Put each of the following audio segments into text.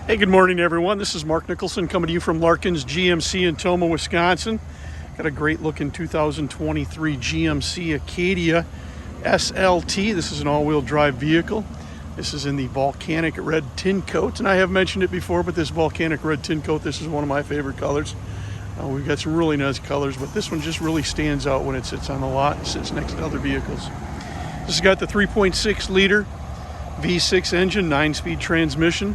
Hey, good morning everyone. This is Mark Nicholson coming to you from Larkins GMC in Tomah, Wisconsin. Got a great looking 2023 GMC Acadia SLT. This is an all-wheel drive vehicle. This is in the Volcanic red Tintcoat, and I have mentioned it before, but this Volcanic red Tintcoat, this is one of my favorite colors. We've got some really nice colors, but this one just really stands out when it sits on the lot and sits next to other vehicles. This has got the 3.6 liter V6 engine, 9-speed transmission.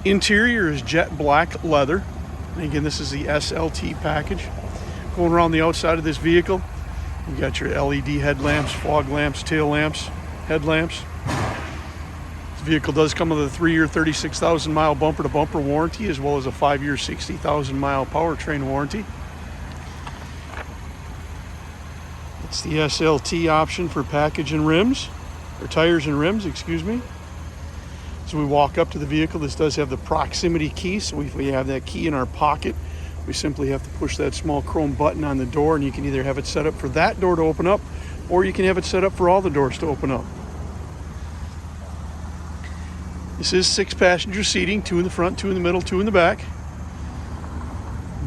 Interior is jet black leather. And again, this is the SLT package. Going around the outside of this vehicle, you got your LED headlamps, fog lamps, tail lamps, headlamps. This vehicle does come with a 3-year, 36,000 mile bumper to bumper warranty, as well as a 5-year, 60,000 mile powertrain warranty. It's the SLT option for package and rims, or tires and rims, excuse me. So we walk up to the vehicle. This does have the proximity key, so if we have that key in our pocket, we simply have to push that small chrome button on the door, and you can either have it set up for that door to open up, or you can have it set up for all the doors to open up. This is 6-passenger seating, 2 in the front, 2 in the middle, 2 in the back.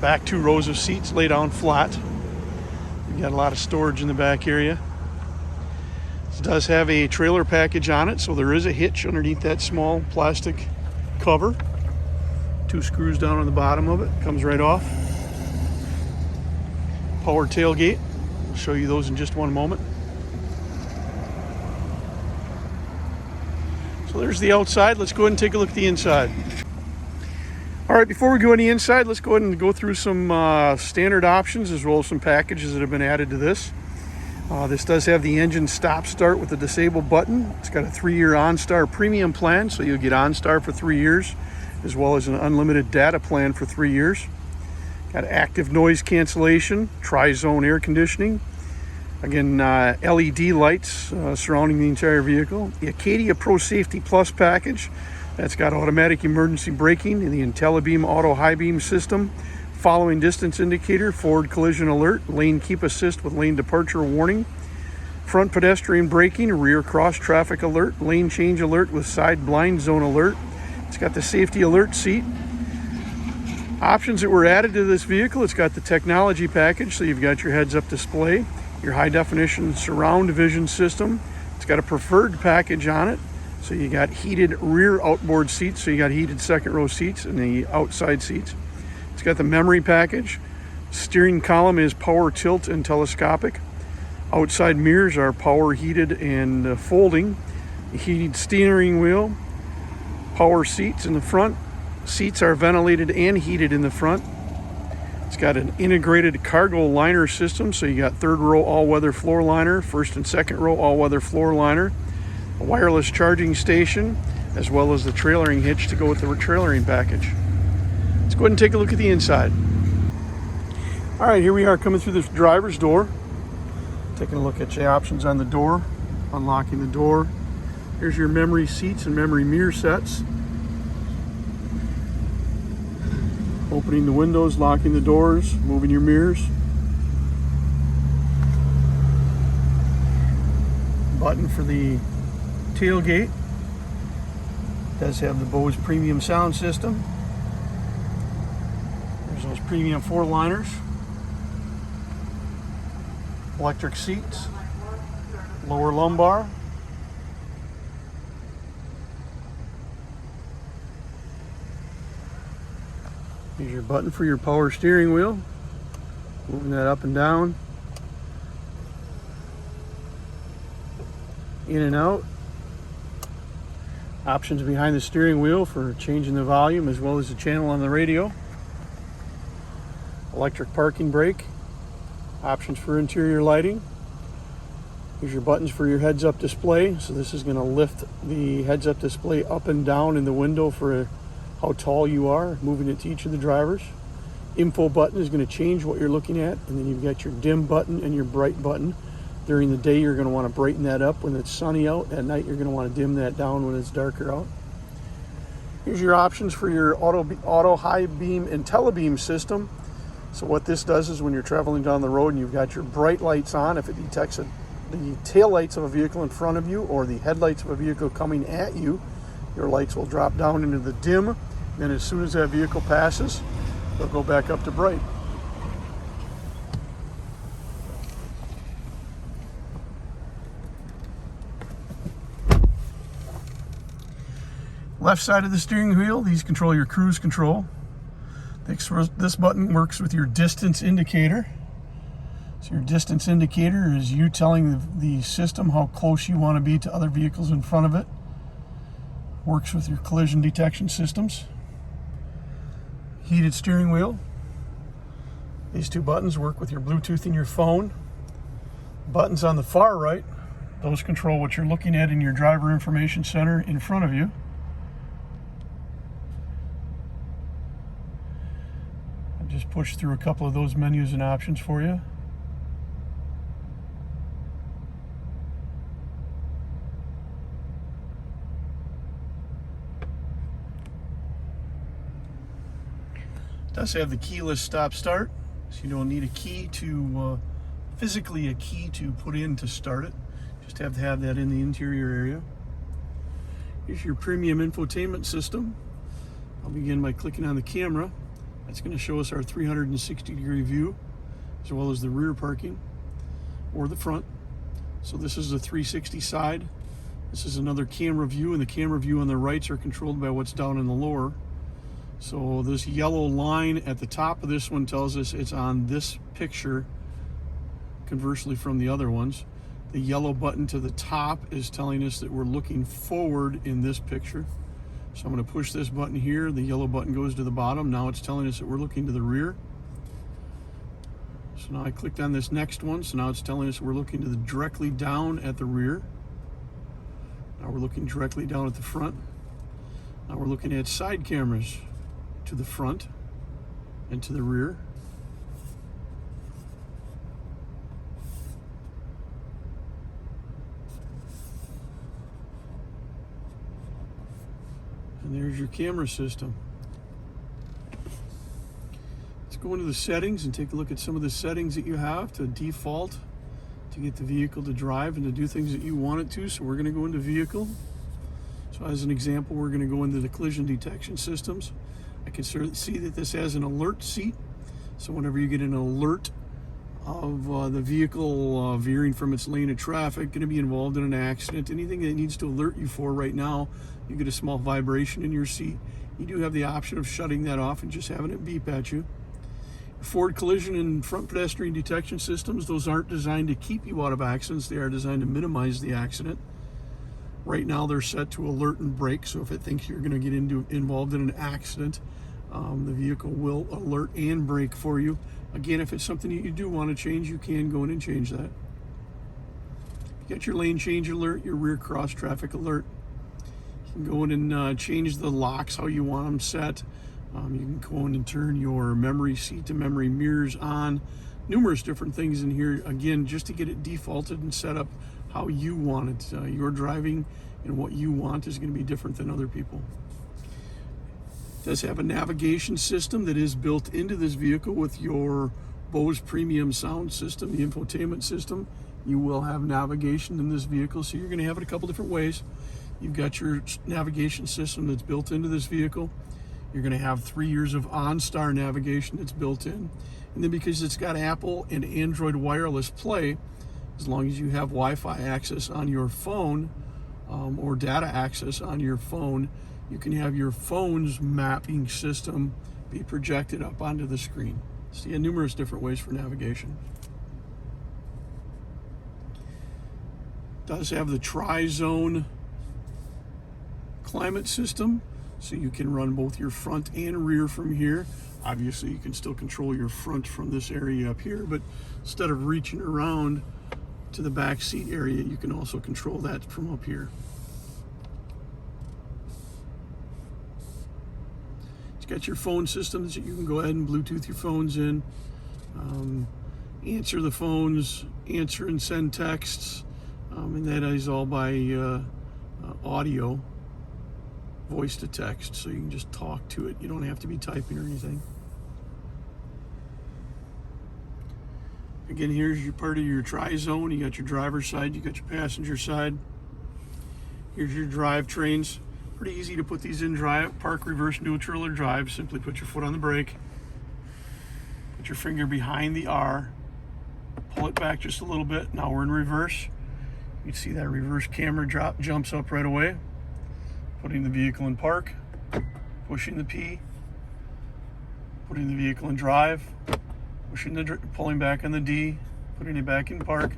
Back 2 rows of seats lay down flat. You got a lot of storage in the back area. It does have a trailer package on it, so there is a hitch underneath that small plastic cover. 2 screws down on the bottom of it, comes right off. Power tailgate, I'll show you those in just one moment. So there's the outside. Let's go ahead and take a look at the inside. All right, before we go on the inside, let's go ahead and go through some standard options as well as some packages that have been added to this. This does have the engine stop start with the disable button. It's got a 3-year ONSTAR premium plan, so you'll get ONSTAR for 3 years, as well as an unlimited data plan for 3 years. Got active noise cancellation, tri-zone air conditioning. Again, LED lights surrounding the entire vehicle. The Acadia Pro Safety Plus package, that's got automatic emergency braking and the INTELLIBEAM-AUTO high beam system. Following distance indicator, forward collision alert, lane keep assist with lane departure warning, front pedestrian braking, rear cross traffic alert, lane change alert with side blind zone alert. It's got the safety alert seat. Options that were added to this vehicle, it's got the technology package, so you've got your heads-up display, your high-definition surround vision system. It's got a preferred package on it, so you got heated rear outboard seats, so you got heated second row seats and the outside seats. It's got the memory package. Steering column is power tilt and telescopic. Outside mirrors are power heated and folding. Heated steering wheel. Power seats in the front. Seats are ventilated and heated in the front. It's got an integrated cargo liner system, so you got 3rd row all-weather floor liner, 1st and 2nd row all-weather floor liner, a wireless charging station, as well as the trailering hitch to go with the trailering package. Let's go ahead and take a look at the inside. All right, here we are coming through this driver's door. Taking a look at the options on the door, unlocking the door. Here's your memory seats and memory mirror sets. Opening the windows, locking the doors, moving your mirrors. Button for the tailgate. Does have the BOSE premium sound system. There's those premium 4-liners. Electric seats. Lower lumbar. Here's your button for your power steering wheel. Moving that up and down. In and out. Options behind the steering wheel for changing the volume as well as the channel on the radio. Electric parking brake. Options for interior lighting. Here's your buttons for your heads-up display. So this is going to lift the heads-up display up and down in the window for how tall you are, moving it to each of the drivers. Info button is going to change what you're looking at, and then you've got your dim button and your bright button. During the day, you're going to want to brighten that up when it's sunny out. At night, you're going to want to dim that down when it's darker out. Here's your options for your auto high beam INTELLIBEAM system. So what this does is when you're traveling down the road and you've got your bright lights on, if it detects the tail lights of a vehicle in front of you or the headlights of a vehicle coming at you, your lights will drop down into the dim Then as soon as that vehicle passes, they'll go back up to bright. Left side of the steering wheel, these control your cruise control. This button works with your distance indicator. So your distance indicator is you telling the system how close you want to be to other vehicles in front of it. Works with your collision detection systems. Heated steering wheel. These two buttons work with your Bluetooth in your phone. Buttons on the far right, those control what you're looking at in your driver information center in front of you. I just pushed through a couple of those menus and options for you. It does have the keyless stop start, so you don't need a key to, physically a key to put in to start it. Just have to have that in the interior area. Here's your premium infotainment system. I'll begin by clicking on the camera. That's going to show us our 360-degree view, as well as the rear parking, or the front. So this is the 360 side. This is another camera view, and the camera view on the rights are controlled by what's down in the lower. So this yellow line at the top of this one tells us it's on this picture, conversely from the other ones. The yellow button to the top is telling us that we're looking forward in this picture. So I'm going to push this button here. The yellow button goes to the bottom. Now it's telling us that we're looking to the rear. So now I clicked on this next one. So now it's telling us we're looking to the directly down at the rear. Now we're looking directly down at the front. Now we're looking at side cameras to the front and to the rear. And there's your camera system. Let's go into the settings and take a look at some of the settings that you have to default to get the vehicle to drive and to do things that you want it to. So we're going to go into vehicle. So as an example, we're going to go into the collision detection systems. I can see that this has an alert seat. So whenever you get an alert of the vehicle veering from its lane of traffic, going to be involved in an accident, anything that needs to alert you for right now, you get a small vibration in your seat. You do have the option of shutting that off and just having it beep at you. Forward collision and front pedestrian detection systems, those aren't designed to keep you out of accidents. They are designed to minimize the accident. Right now they're set to alert and brake, so if it thinks you're going to get involved in an accident, the vehicle will alert and brake for you. Again, if it's something that you do want to change, you can go in and change that. You got your lane change alert, your rear cross traffic alert. You can go in and change the locks how you want them set. You can go in and turn your memory seat to memory mirrors on. Numerous different things in here, again, just to get it defaulted and set up how you want it. Your driving and what you want is going to be different than other people. It does have a navigation system that is built into this vehicle with your BOSE premium sound system, the infotainment system. You will have navigation in this vehicle, so you're going to have it a couple different ways. You've got your navigation system that's built into this vehicle. You're going to have 3 years of ONSTAR navigation that's built in. And then because it's got Apple and Android wireless play, as long as you have Wi-Fi access on your phone or data access on your phone, you can have your phone's mapping system be projected up onto the screen. So you have numerous different ways for navigation. It does have the tri-zone climate system, so you can run both your front and rear from here. Obviously you can still control your front from this area up here, but instead of reaching around to the back seat area, you can also control that from up here. It's got your phone systems that you can go ahead and Bluetooth your phones in, answer the phones, answer and send texts, and that is all by audio, voice to text, so you can just talk to it. You don't have to be typing or anything. Again, here's your part of your tri-zone. You got your driver's side, you got your passenger side. Here's your drivetrains. pretty easy to put these in drive, park, reverse, neutral, or drive. Simply put your foot on the brake, put your finger behind the R, pull it back just a little bit. Now we're in reverse. You can see that reverse camera jumps up right away. Putting the vehicle in park, pushing the P, putting the vehicle in drive, pulling back on the D, putting it back in park.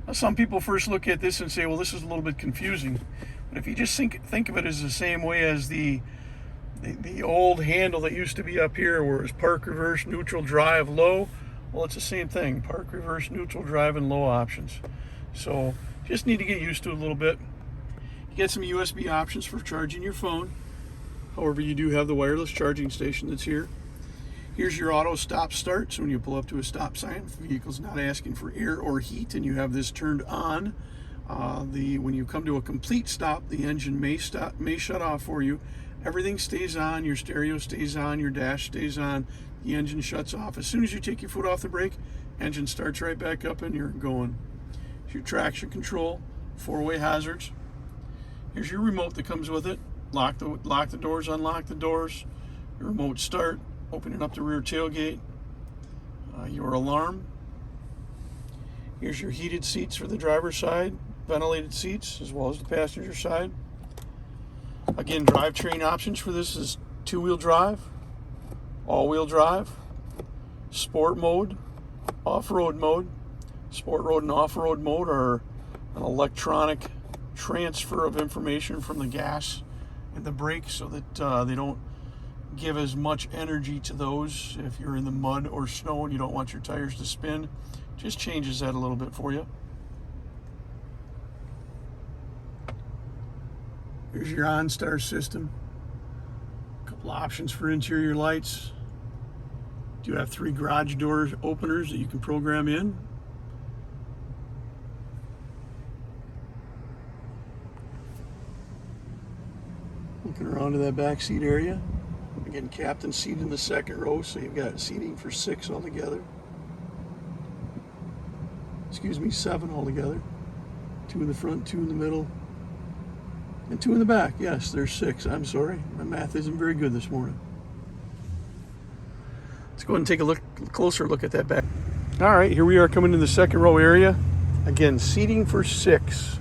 Now, some people first look at this and say, well, this is a little bit confusing. But if you just think of it as the same way as the old handle that used to be up here, where it was park, reverse, neutral, drive, low, well, it's the same thing. Park, reverse, neutral, drive, and low options. So just need to get used to it a little bit. You get some USB options for charging your phone. However, you do have the wireless charging station that's here. Here's your auto stop start. So when you pull up to a stop sign, if the vehicle's not asking for air or heat and you have this turned on, when you come to a complete stop, the engine may shut off for you. Everything stays on, your stereo stays on, your dash stays on, the engine shuts off. As soon as you take your foot off the brake, engine starts right back up and you're going. Here's your traction control, four-way hazards. Here's your remote that comes with it. Lock the doors, unlock the doors, your remote start, opening up the rear tailgate, your alarm. Here's your heated seats for the driver's side, ventilated seats as well as the passenger side. Again, drivetrain options for this is two-wheel drive, all-wheel drive, sport mode, off-road mode. Sport road and off-road mode are an electronic transfer of information from the gas and the brakes so that they don't give as much energy to those if you're in the mud or snow and you don't want your tires to spin. Just changes that a little bit for you. Here's your ONSTAR system. A couple options for interior lights. You have 3 garage door openers that you can program in. Looking around to that back seat area. Again, captain seat in the second row, so you've got seating for 6 altogether. Excuse me, 7 altogether. 2 in the front, 2 in the middle, and 2 in the back. Yes, there's 6. I'm sorry, my math isn't very good this morning. Let's go ahead and take a closer look at that back. All right, here we are coming to the second row area. Again, seating for 6.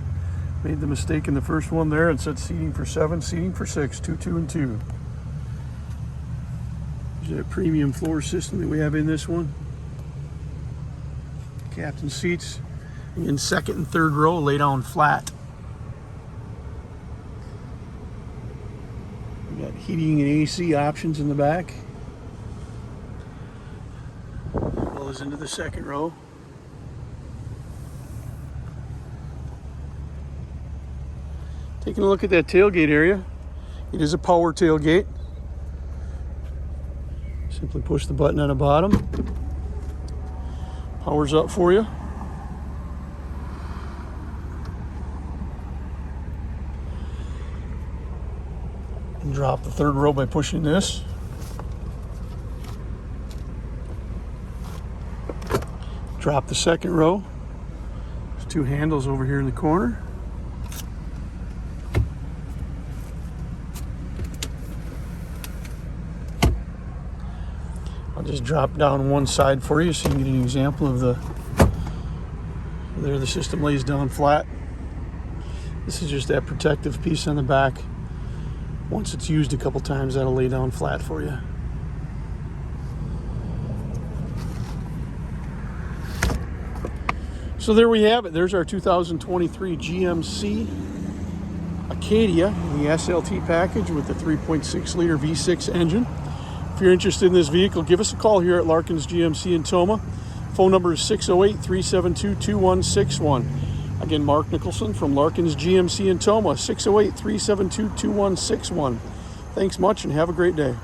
Made the mistake in the first one there and said seating for 7, seating for 6, 2, 2, and 2. There's that premium floor system that we have in this one. Captain seats. In second and third row, lay down flat. We got heating and AC options in the back, as well as into the second row. Taking a look at that tailgate area. It is a power tailgate. Simply push the button on the bottom. Powers up for you. And drop the third row by pushing this. Drop the second row. There's 2 handles over here in the corner. I'll just drop down one side for you so you can get an example of the system lays down flat. This is just that protective piece on the back. Once it's used a couple times, that'll lay down flat for you. So there we have it. There's our 2023 GMC Acadia in the SLT package with the 3.6 liter V6 engine. If you're interested in this vehicle, give us a call here at Larkins GMC in Tomah. Phone number is 608-372-2161. Again, Mark Nicholson from Larkins GMC in Tomah, 608-372-2161. Thanks much and have a great day.